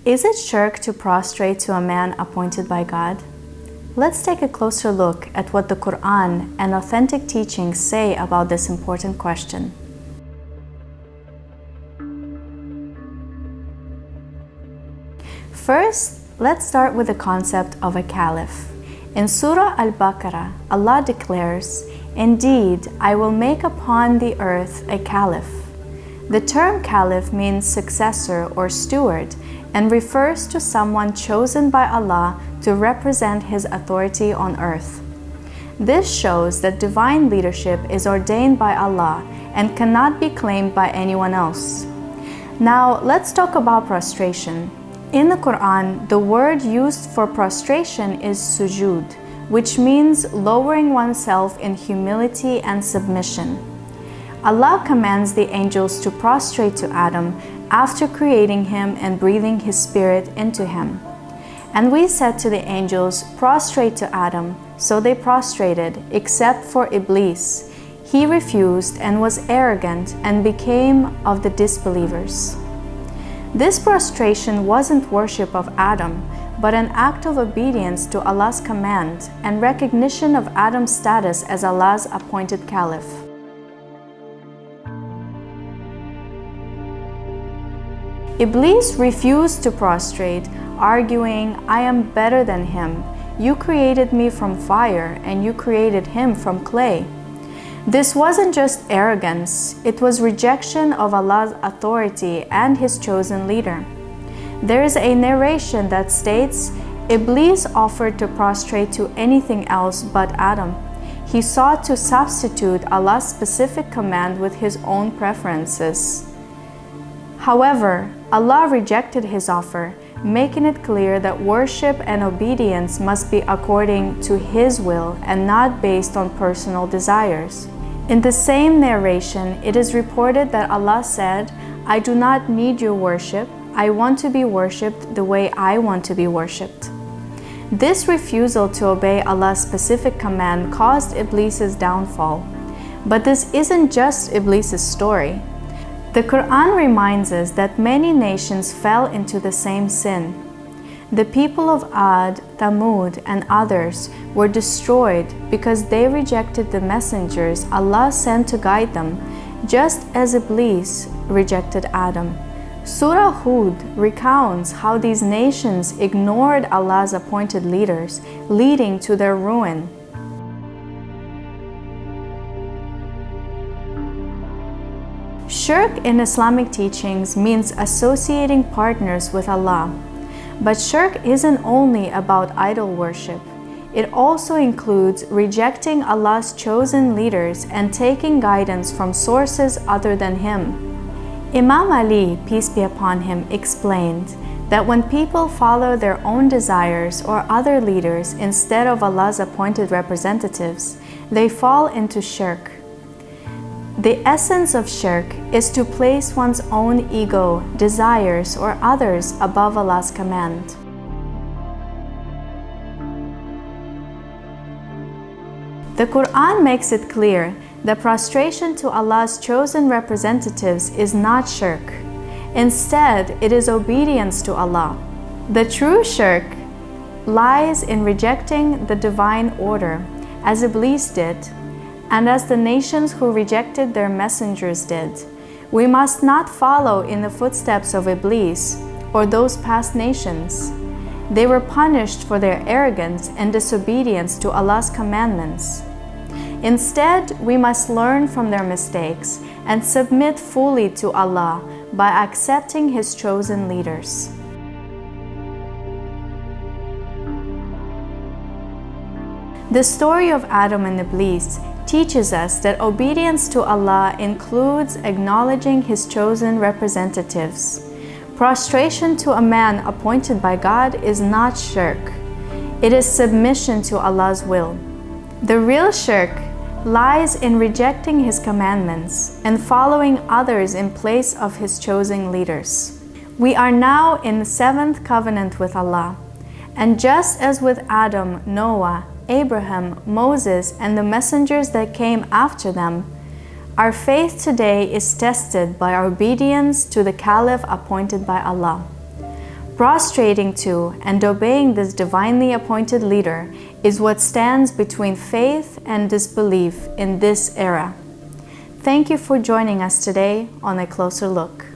Is it shirk to prostrate to a man appointed by God? Let's take a closer look at what the Quran and authentic teachings say about this important question. First, let's start with the concept of a caliph. In Surah Al-Baqarah, Allah declares, "Indeed, I will make upon the earth a caliph." The term caliph means successor or steward and refers to someone chosen by Allah to represent His authority on earth. This shows that divine leadership is ordained by Allah and cannot be claimed by anyone else. Now, let's talk about prostration. In the Quran, the word used for prostration is sujud, which means lowering oneself in humility and submission. Allah commands the angels to prostrate to Adam after creating him and breathing His spirit into him. And we said to the angels, "Prostrate to Adam," so they prostrated, except for Iblis. He refused and was arrogant and became of the disbelievers. This prostration wasn't worship of Adam, but an act of obedience to Allah's command and recognition of Adam's status as Allah's appointed caliph. Iblis refused to prostrate, arguing, "I am better than him. You created me from fire, and you created him from clay." This wasn't just arrogance, it was rejection of Allah's authority and His chosen leader. There is a narration that states, Iblis offered to prostrate to anything else but Adam. He sought to substitute Allah's specific command with his own preferences. However, Allah rejected his offer, making it clear that worship and obedience must be according to His will and not based on personal desires. In the same narration, it is reported that Allah said, "I do not need your worship. I want to be worshipped the way I want to be worshipped." This refusal to obey Allah's specific command caused Iblis's downfall. But this isn't just Iblis's story. The Quran reminds us that many nations fell into the same sin. The people of Ad, Thamud, and others were destroyed because they rejected the messengers Allah sent to guide them, just as Iblis rejected Adam. Surah Hud recounts how these nations ignored Allah's appointed leaders, leading to their ruin. Shirk in Islamic teachings means associating partners with Allah. But shirk isn't only about idol worship. It also includes rejecting Allah's chosen leaders and taking guidance from sources other than Him. Imam Ali, peace be upon him, explained that when people follow their own desires or other leaders instead of Allah's appointed representatives, they fall into shirk. The essence of shirk is to place one's own ego, desires, or others above Allah's command. The Quran makes it clear that prostration to Allah's chosen representatives is not shirk. Instead, it is obedience to Allah. The true shirk lies in rejecting the divine order, as Iblis did, and as the nations who rejected their messengers did. We must not follow in the footsteps of Iblis or those past nations. They were punished for their arrogance and disobedience to Allah's commandments. Instead, we must learn from their mistakes and submit fully to Allah by accepting His chosen leaders. The story of Adam and Iblis teaches us that obedience to Allah includes acknowledging His chosen representatives. Prostration to a man appointed by God is not shirk. It is submission to Allah's will. The real shirk lies in rejecting His commandments and following others in place of His chosen leaders. We are now in the seventh covenant with Allah, and just as with Adam, Noah, Abraham, Moses, and the messengers that came after them, our faith today is tested by our obedience to the Caliph appointed by Allah. Prostrating to and obeying this divinely appointed leader is what stands between faith and disbelief in this era. Thank you for joining us today on A Closer Look.